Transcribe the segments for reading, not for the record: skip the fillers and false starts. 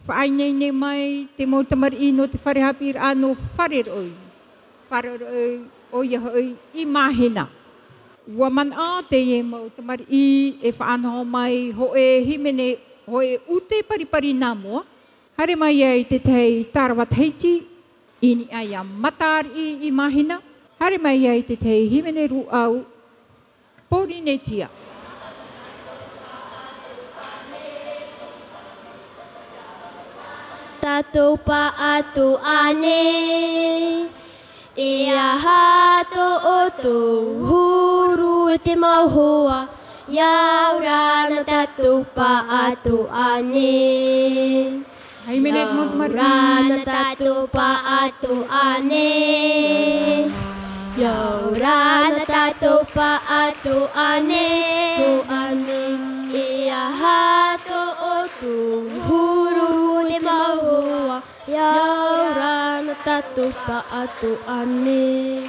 Whaai nei mai te mo tamari no te wharehapir ano whareroi. Whareroi o ia hoi I mahina. Ua man a te e mo tamari e whaano mai ho e himene ho e ute paripari nā mua. Hare mai ai te tei Tarawat Heiti, ini ai a matari I mahina. Hare mai ai te tei himene ru au, Porinetia. Tatou pa atu ane, e aha to o tō huru e te mauhoa, iau rana tatou pa atu ane. Iau rana tatou pa atu ane, iau rana tatou pa atu ane, e aha to o tō huru te mauhoa, iau rana tatou pa atu ane.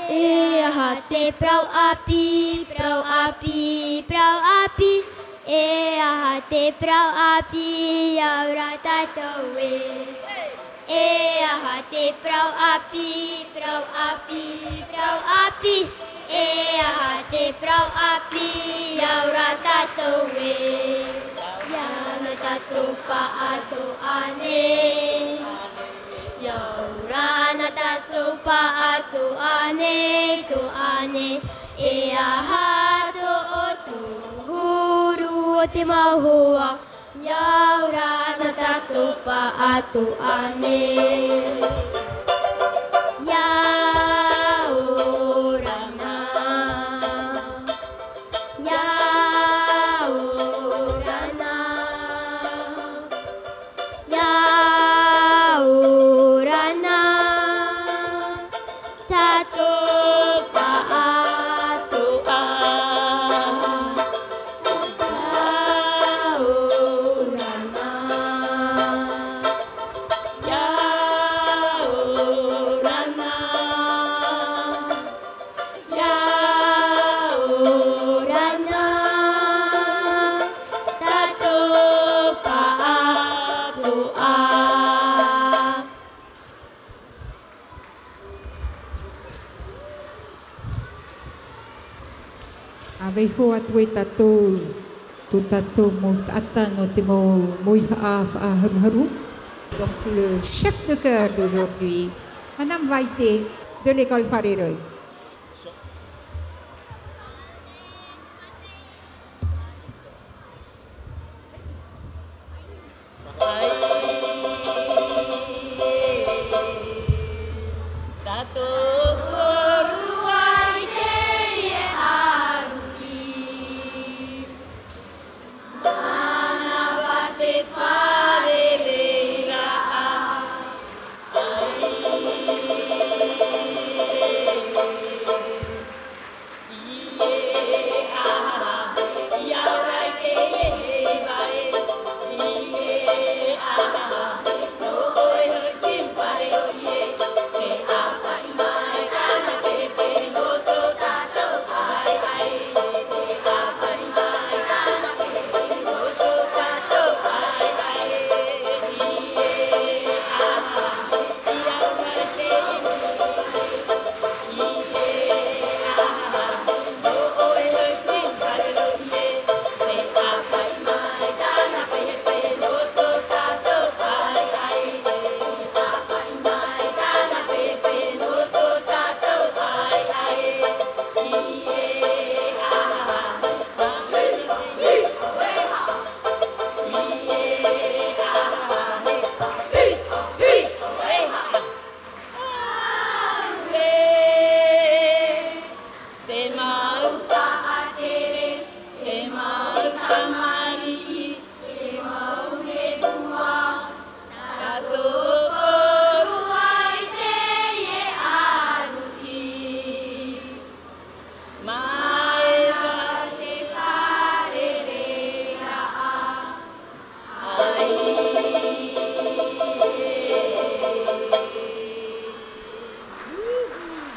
E aha te prau api, prau api, prau api, e aha te prau api, iau rā tatou e. E aha te prau api, prau api, prau api, e aha te prau api, iau rā tatou e. Iau tatou pa atu ane, iau rana tatou pa atu ane, tu ane, e aha to o tu huru o te mauhoa, iau rana tatou pa atu ane. Iau rana, iau rana, iau rana, tatou pa atu Awei hoa tue tatou, tu tatou mo ata no te mo mui haa haru haru. Donc le chef de chœur d'aujourd'hui, Madame Vaité de l'école Whareroi.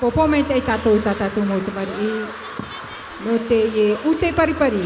Popo mai te tatou tatou mo te mari no te ute paripari.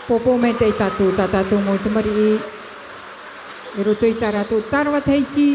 Popo me te tatu mo te mari i roto i tā rātou tarawa teiti.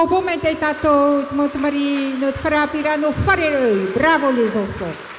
Popo me te tatou, mo te mari no te wharapira no whareroi. Bravo les enfants.